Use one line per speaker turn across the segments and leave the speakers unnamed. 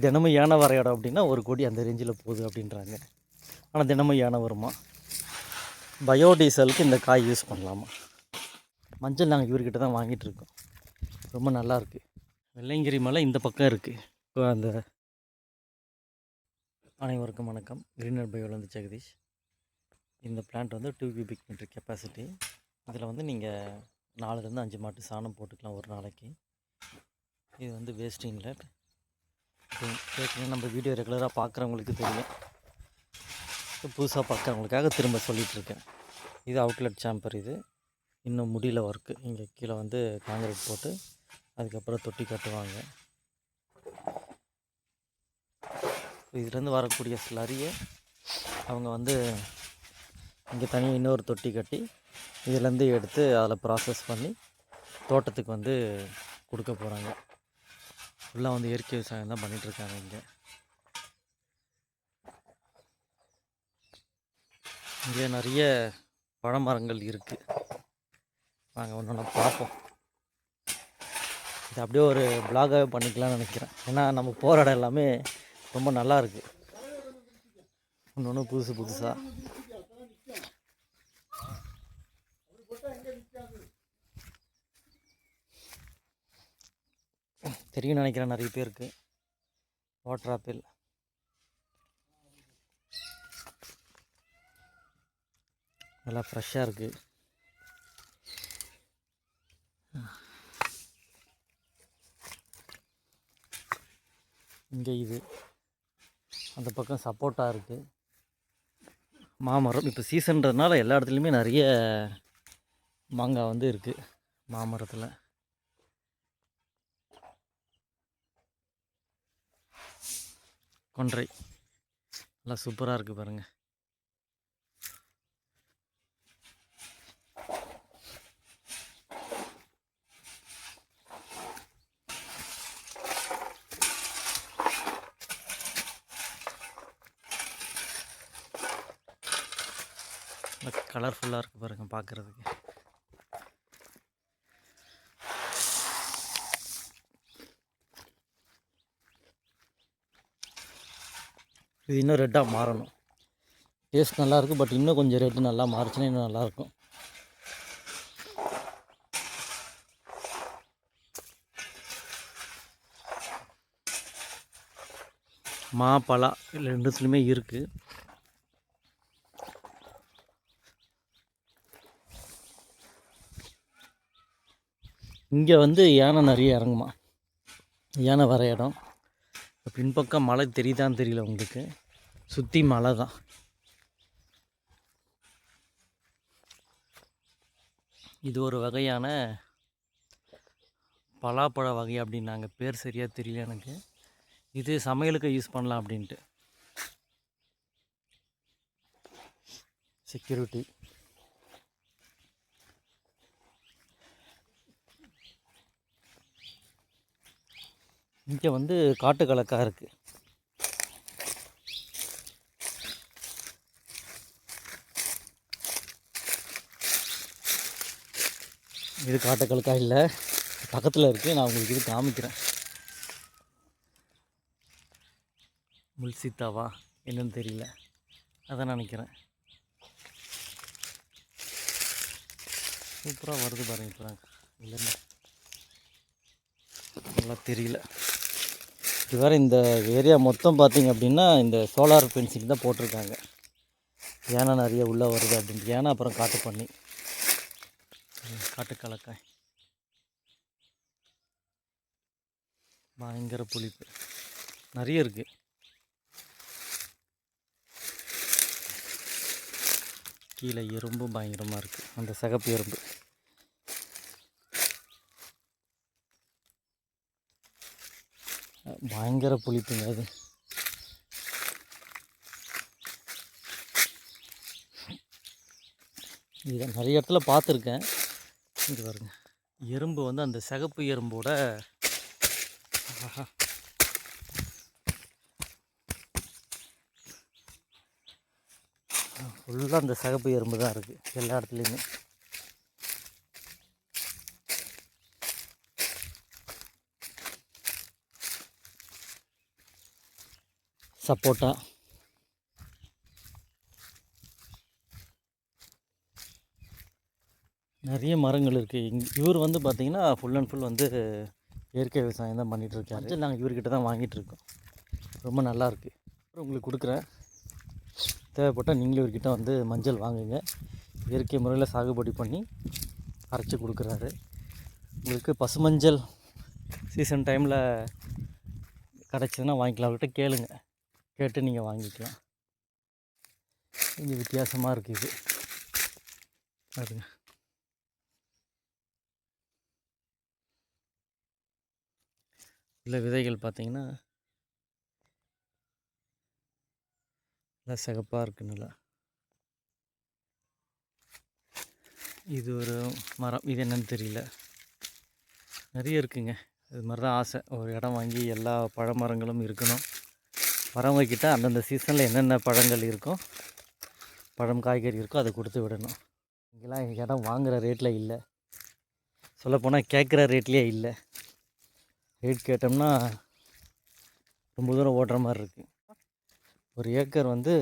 தினமும் யானை வர இடம் அப்படின்னா 1 கோடி அந்த ரேஞ்சில் போகுது அப்படின்றாங்க. ஆனால் தினமும் யானை வருமா? பயோடீசலுக்கு இந்த காய் யூஸ் பண்ணலாமா? மஞ்சள் நாங்கள் இவர்கிட்ட தான் வாங்கிட்டுருக்கோம். ரொம்ப நல்லாயிருக்கு. வெள்ளையங்கிரி மலை இந்த பக்கம் இருக்குது. இப்போ அந்த அனைவருக்கும் வணக்கம். கிரீனர் பயோலேருந்து ஜெகதீஷ். இந்த பிளான்ட் வந்து 2 cubic meter கெப்பாசிட்டி. இதில் வந்து நீங்கள் 4லேருந்து 5 மாட்டு சாணம் போட்டுக்கலாம் ஒரு நாளைக்கு. இது வந்து வேஸ்ட் இன்லெட். ஏற்கனவே நம்ம வீடியோ ரெகுலராக பார்க்குறவங்களுக்கு தெரியும். புதுசாக பார்க்குறவங்களுக்காக திரும்ப சொல்லிகிட்ருக்கேன். இது அவுட்லெட் சாம்பர். இது இன்னும் முடியல ஒர்க்கு. இங்கே கீழே வந்து காங்கிரீட் போட்டு அதுக்கப்புறம் தொட்டி கட்டுவாங்க. இதுலேருந்து வரக்கூடிய ஸ்லரியை அவங்க வந்து இங்கே தனியாக இன்னொரு தொட்டி கட்டி இதுலேருந்து எடுத்து அதில் ப்ராசஸ் பண்ணி தோட்டத்துக்கு வந்து கொடுக்க போகிறாங்க. ஃபுல்லாக வந்து இயற்கை விவசாயம் தான் பண்ணிகிட்ருக்காங்க. இங்கே நிறைய பழமரங்கள் இருக்குது. நாங்கள் ஒன்று பார்ப்போம். இது அப்படியே ஒரு பிளாகாகவே பண்ணிக்கலாம்னு நினைக்கிறேன். ஏன்னா நம்ம போகிற இடம் எல்லாமே ரொம்ப நல்லா இருக்குது. ஒன்று புதுசாக தெரியும் நினைக்கிறேன் நிறைய பேருக்கு. வாட்டர் ஆப்பிள் நல்லா ஃப்ரெஷ்ஷாக இருக்குது. இங்கே இது அந்த பக்கம் சப்போட்டா இருக்குது. மாமரம் இப்போ சீசன்றதுனால எல்லா இடத்துலையுமே நிறைய மாங்காய் வந்து இருக்குது. மாமரத்தில் கொன்றை நல்லா சூப்பராக இருக்குது பாருங்கள். கலர்ஃபுல்லாக இருக்குது பாருங்கள் பார்க்குறதுக்கு. இது இன்னும் ரெட்டாக மாறணும். டேஸ்ட் நல்லாயிருக்கு. பட் இன்னும் கொஞ்சம் ரேட்டு நல்லா மாறிச்சுன்னா இன்னும் நல்லாயிருக்கும். மா பலா இல்லை ரெண்டுத்துலையுமே இருக்குது. இங்கே வந்து யானை நிறைய இறங்குமா. யானை வர இடம் பின்பக்கம் மலை தெரியுதான்னு தெரியல உங்களுக்கு. சுற்றி மலை தான். இது ஒரு வகையான பலாப்பழ வகை அப்படின்னாங்க. பேர் சரியாக தெரியல எனக்கு. இது சமையலுக்கு யூஸ் பண்ணலாம் அப்படின்ட்டு. செக்யூரிட்டி இங்கே வந்து காட்டு கலக்காக இருக்குது. இது காட்டுக்கலக்கா இல்லை, பக்கத்தில் இருக்குது. நான் உங்களுக்கு இது காமிக்கிறேன். முல்சீத்தாவா என்னன்னு தெரியல, அதான் நினைக்கிறேன். சூப்பராக வருது பாருங்க. இப்போ இல்லைன்னா நல்லா தெரியல. இது வேறு இந்த ஏரியா மொத்தம் பார்த்திங்க அப்படின்னா இந்த சோலார் ஃபென்சிங் தான் போட்டிருக்காங்க. ஏன்னா நிறைய உள்ளே வருது அப்படின்ட்டு. ஏன்னா அப்புறம் காட்டு பண்ணி காட்டுக்கலக்காய் பயங்கர புளிப்பு நிறைய இருக்குது. கீழே எறும்பும் பயங்கரமாக இருக்குது. அந்த சிகப்பு எறும்பு பயங்கர புளிப்புங்க. அது இதை நிறைய இடத்துல பார்த்துருக்கேன். இது பாருங்க, எறும்பு வந்து அந்த சிகப்பு எறும்போட ஃபுல்லாக அந்த சிகப்பு எறும்பு தான் இருக்குது எல்லா இடத்துலையுமே. சப்போட்டா, நிறைய மரங்கள் இருக்குது. இவர் வந்து பார்த்திங்கன்னா ஃபுல் அண்ட் ஃபுல் வந்து இயற்கை விவசாயம் தான் பண்ணிகிட்ருக்காரு. மஞ்சள் நாங்கள் இவர்கிட்ட தான் வாங்கிட்டுருக்கோம். ரொம்ப நல்லாயிருக்கு. உங்களுக்கு கொடுக்குறேன், தேவைப்பட்டால் நீங்களும் இவர்கிட்ட வந்து மஞ்சள் வாங்குங்க. இயற்கை முறையில் சாகுபடி பண்ணி அரைச்சி கொடுக்குறாரு. உங்களுக்கு பசுமஞ்சள் சீசன் டைமில் கிடச்சிதுன்னா வாங்கிக்கலாம். அவர்கிட்ட கேளுங்க, கேட்டு நீங்கள் வாங்கிக்கலாம். கொஞ்சம் வித்தியாசமாக இருக்குது இது. பாருங்க, இல்லை விதைகள் பார்த்திங்கன்னா நல்லா சிகப்பாக இருக்குது. நல்லா இது ஒரு மரம், இது என்னன்னு தெரியல. நிறைய இருக்குங்க. இது மாதிரி தான் ஆசை, ஒரு இடம் வாங்கி எல்லா பழ மரங்களும் இருக்கணும். மரம் வைக்கிட்டால் அந்தந்த சீசனில் என்னென்ன பழங்கள் இருக்கோ, பழம் காய்கறி இருக்கோ அதை கொடுத்து விடணும். இங்கெல்லாம் இடம் வாங்குகிற ரேட்டில் இல்லை, சொல்லப்போனால் கேட்குற ரேட்லேயே இல்லை. ரேட் கேட்டோம்னா ரொம்ப தூரம் ஓடுற மாதிரி இருக்குது. ஒரு ஏக்கர் வந்து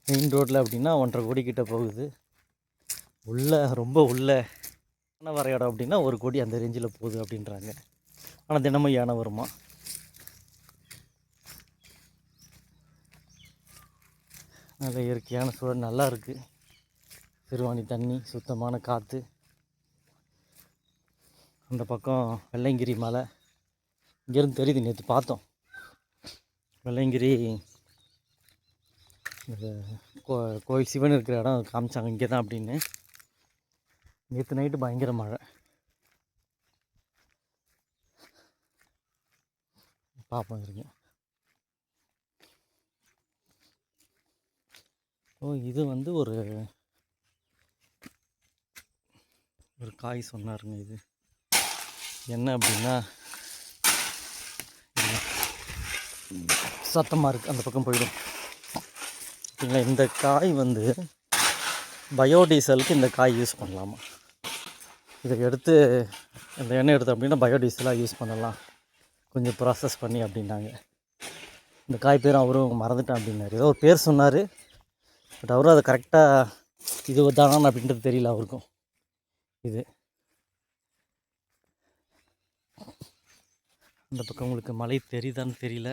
மெயின் ரோட்டில் அப்படின்னா 1.5 கோடி கிட்ட போகுது. ரொம்ப உள்ள வர இடம் அப்படின்னா 1 கோடி அந்த ரேஞ்சில் போகுது அப்படின்றாங்க. ஆனால் தினமும் யானை வருமா. நல்ல இயற்கையான சூழல், நல்லா இருக்குது. சிறுவாணி தண்ணி, சுத்தமான காற்று. அந்த பக்கம் வெள்ளையங்கிரி மலை இங்கேருந்து தெரியுது. நேற்று பார்த்தோம் வெள்ளையங்கிரி கோயில் சிவன் இருக்கிற இடம் காமிச்சாங்க, இங்கே தான் அப்படின்னு. நேற்று நைட்டு பயங்கர மழை. பார்ப்போம் இருங்க. இது வந்து ஒரு காய் சொன்னாருங்க. இது என்ன அப்படின்னா, சத்தமாக இருக்குது, அந்த பக்கம் போயிடும். ஓகேங்களா. இந்த காய் வந்து பயோடீசலுக்கு இந்த காய் யூஸ் பண்ணலாமா. இதை எடுத்து இந்த எண்ணெய் எடுத்து அப்படின்னா பயோடீசலாக யூஸ் பண்ணலாம், கொஞ்சம் ப்ராசஸ் பண்ணி அப்படின்னாங்க. இந்த காய் பேர் அவரும் மறந்துட்டேன் அப்படின்னாரு. ஏதோ ஒரு பேர் சொன்னார், பட் அவரும் அதை கரெக்டாக இது தானான்னு அப்படின்றது தெரியல அவருக்கும். இது அந்த பக்கம் உங்களுக்கு மலை தெரியுதான்னு தெரியல,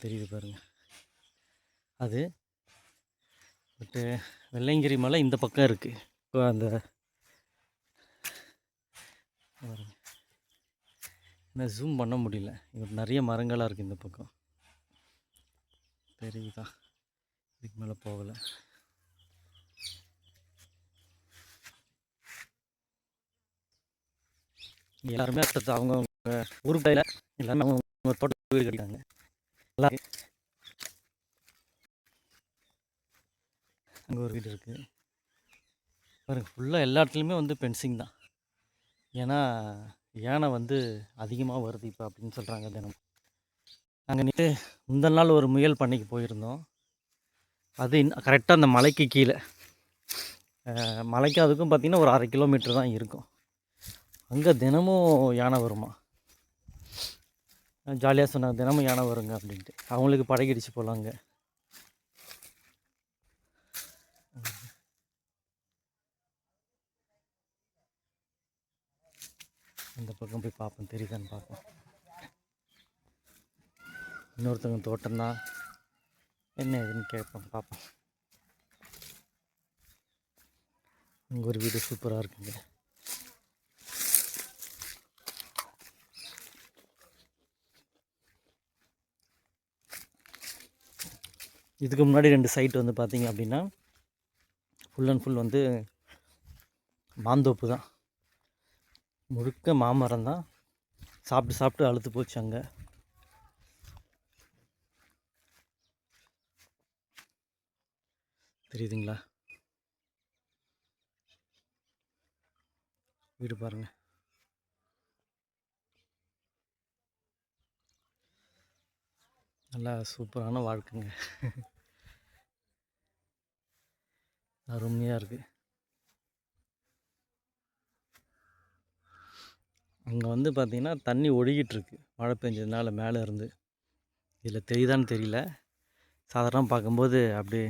தெரியுது பாருங்கள். அது பட்டு வெள்ளையங்கிரி மலை இந்த பக்கம் இருக்குது. இப்போ அந்த என்ன ஜூம் பண்ண முடியல, இங்கே நிறைய மரங்களாக இருக்குது இந்த பக்கம். தெரியுதா? இதுக்கு மேலே போகலை. எல்லாருமே அடுத்தது அவங்க ஊருக்குள்ள எல்லாமே அவங்க தோட்ட வீடு கட்டிட்டாங்க. நல்லா அங்கே ஒரு வீடு இருக்குது பாருங்கள். ஃபுல்லாக எல்லா இடத்துலையுமே வந்து பென்சிங் தான். ஏன்னா யானை வந்து அதிகமாக வருது இப்போ அப்படின்னு சொல்கிறாங்க தினம். நாங்கள் நேற்று முந்தல் நாள் ஒரு முயல் பண்ணைக்கு போயிருந்தோம். அது கரெக்டாக அந்த மலைக்கு கீழே, மலைக்கு அதுக்கும் பார்த்திங்கன்னா ஒரு 1/2 கிலோமீட்டர் தான் இருக்கும். அங்கே தினமும் யானை வருமா. ஜாலியாக சொன்னாங்க, தினமும் யானை வருங்க அப்படின்ட்டு. அவங்களுக்கு பழகிடுச்சு போலாங்க. இந்த பக்கம் போய் பார்ப்போம், தெரியுதான்னு பார்ப்போம். இன்னொருத்தவங்க தோட்டம்தான், என்ன ஏதுன்னு கேட்போம், பார்ப்போம். இங்கே ஒரு வீடு சூப்பராக இருக்குங்க. இதுக்கு முன்னாடி 2 சைட் வந்து பார்த்திங்க அப்படின்னா ஃபுல் அண்ட் ஃபுல் வந்து மாந்தோப்பு தான், முழுக்க மாமரம் தான். சாப்பிட்டு சாப்பிட்டு அழுத்து போச்சு அங்கே. தெரியுதுங்களா? வீடு பாருங்கள், நல்லா சூப்பரான வாழ்க்கைங்க. அருமையாக இருக்குது. அங்கே வந்து பார்த்திங்கன்னா தண்ணி ஒழுகிட்டுருக்கு, மழை பெஞ்சதுனால மேலே இருந்து. இதில் தெரியுதான்னு தெரியல, சாதாரணமாக பார்க்கும்போது அப்படியே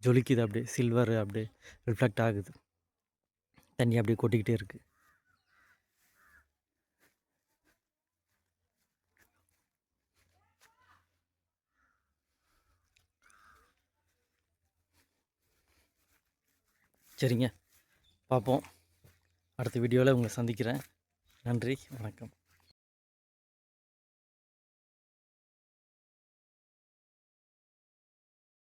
ஜொலிக்குது, அப்படியே சில்வர் அப்படியே ரிஃப்ளெக்ட் ஆகுது, தண்ணி அப்படியே கொட்டிக்கிட்டே இருக்குது. சரிங்க, பார்ப்போம். அடுத்த வீடியோவில் உங்களை சந்திக்கிறேன். நன்றி, வணக்கம்.